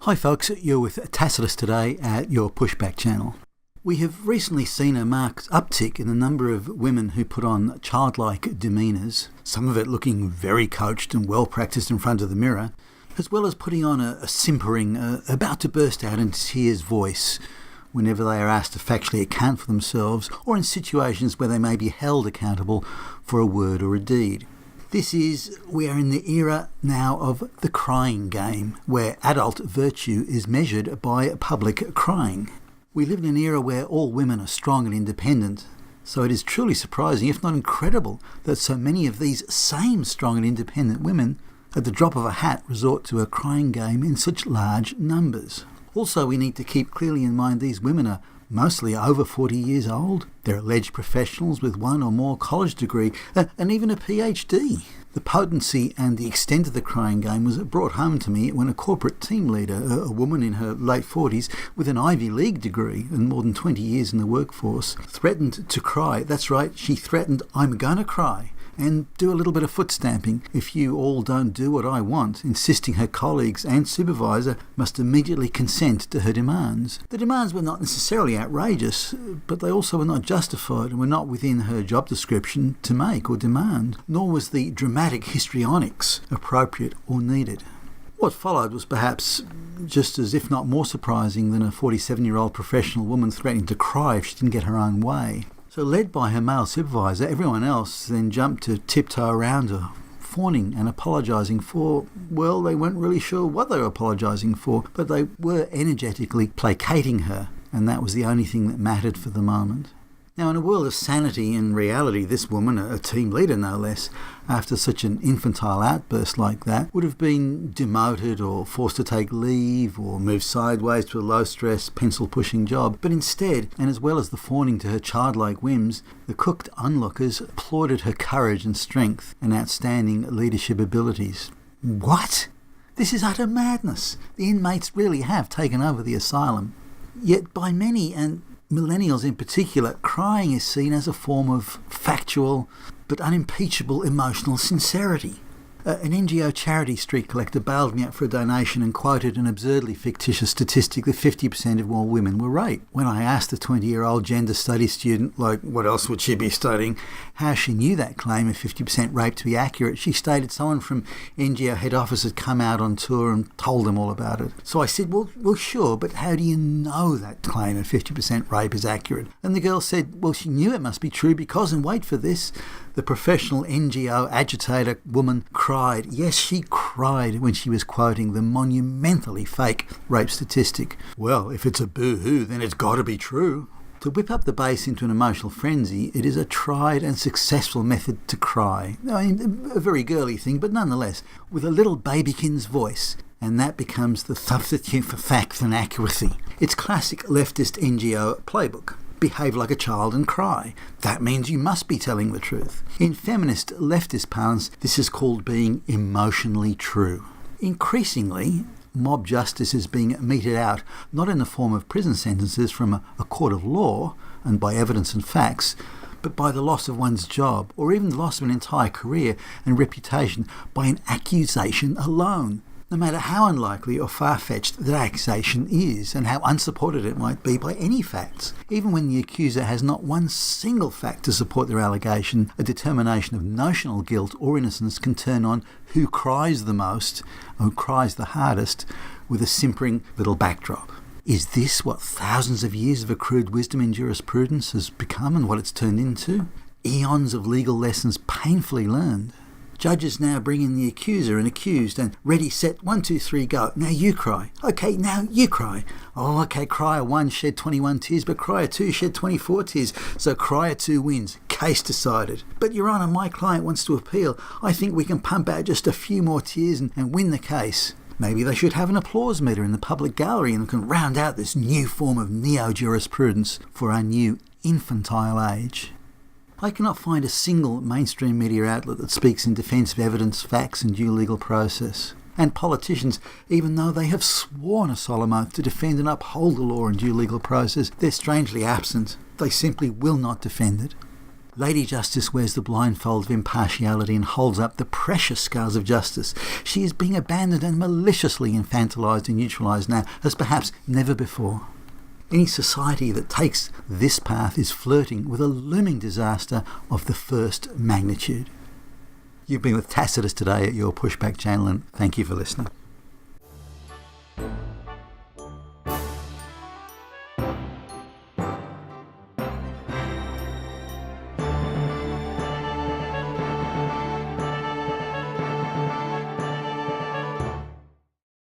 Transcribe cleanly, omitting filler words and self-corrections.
Hi folks, you're with Tacitus today at your Pushback channel. We have recently seen a marked uptick in the number of women who put on childlike demeanours, some of it looking very coached and well practised in front of the mirror, as well as putting on a simpering, about to burst out into tears voice whenever they are asked to factually account for themselves or in situations where they may be held accountable for a word or a deed. We are in the era now of the crying game, where adult virtue is measured by public crying. We live in an era where all women are strong and independent, so it is truly surprising, if not incredible, that so many of these same strong and independent women, at the drop of a hat, resort to a crying game in such large numbers. Also, we need to keep clearly in mind these women are mostly over 40 years old. They're alleged professionals with one or more college degree and even a PhD. The potency and the extent of the crying game was brought home to me when a corporate team leader, a woman in her late 40s with an Ivy League degree and more than 20 years in the workforce, threatened to cry. That's right, she threatened, "I'm going to cry and do a little bit of foot stamping if you all don't do what I want," insisting her colleagues and supervisor must immediately consent to her demands. The demands were not necessarily outrageous, but they also were not justified and were not within her job description to make or demand, nor was the dramatic histrionics appropriate or needed. What followed was perhaps just as, if not more surprising than a 47-year-old professional woman threatening to cry if she didn't get her own way. So led by her male supervisor, everyone else then jumped to tiptoe around her, fawning and apologising for, well, they weren't really sure what they were apologising for, but they were energetically placating her, and that was the only thing that mattered for the moment. Now, in a world of sanity and reality, this woman, a team leader no less, after such an infantile outburst like that, would have been demoted or forced to take leave or move sideways to a low-stress, pencil-pushing job. But instead, and as well as the fawning to her childlike whims, the cooked onlookers applauded her courage and strength and outstanding leadership abilities. What? This is utter madness. The inmates really have taken over the asylum. Yet by many, and millennials in particular, crying is seen as a form of factual but unimpeachable emotional sincerity. An NGO charity street collector bailed me out for a donation and quoted an absurdly fictitious statistic that 50% of all women were raped. When I asked the 20-year-old gender studies student, like what else would she be studying, how she knew that claim of 50% rape to be accurate, she stated someone from NGO head office had come out on tour and told them all about it. So I said, well sure, but how do you know that claim of 50% rape is accurate? And the girl said, well, she knew it must be true because, and wait for this, the professional NGO agitator woman cried. Yes, she cried when she was quoting the monumentally fake rape statistic. Well, if it's a boo-hoo, then it's got to be true. To whip up the base into an emotional frenzy, it is a tried and successful method to cry. I mean, a very girly thing, but nonetheless, with a little babykin's voice. And that becomes the substitute for fact and accuracy. It's classic leftist NGO playbook. Behave like a child and cry. That means you must be telling the truth. In feminist leftist parlance, this is called being emotionally true. Increasingly, mob justice is being meted out not in the form of prison sentences from a court of law and by evidence and facts, but by the loss of one's job or even the loss of an entire career and reputation by an accusation alone. No matter how unlikely or far-fetched that accusation is and how unsupported it might be by any facts, even when the accuser has not one single fact to support their allegation, a determination of notional guilt or innocence can turn on who cries the most, or who cries the hardest, with a simpering little backdrop. Is this what thousands of years of accrued wisdom in jurisprudence has become and what it's turned into? Eons of legal lessons painfully learned. Judges now bring in the accuser and accused and ready, set, 1, 2, 3, go. Now you cry. Okay, now you cry. Oh, okay, crier 1 shed 21 tears, but crier 2 shed 24 tears. So crier 2 wins. Case decided. But Your Honour, my client wants to appeal. I think we can pump out just a few more tears and win the case. Maybe they should have an applause meter in the public gallery and can round out this new form of neo-jurisprudence for our new infantile age. I cannot find a single mainstream media outlet that speaks in defence of evidence, facts and due legal process. And politicians, even though they have sworn a solemn oath to defend and uphold the law and due legal process, they're strangely absent. They simply will not defend it. Lady Justice wears the blindfold of impartiality and holds up the precious scales of justice. She is being abandoned and maliciously infantilised and neutralised now as perhaps never before. Any society that takes this path is flirting with a looming disaster of the first magnitude. You've been with Tacitus today at your Pushback channel, and thank you for listening.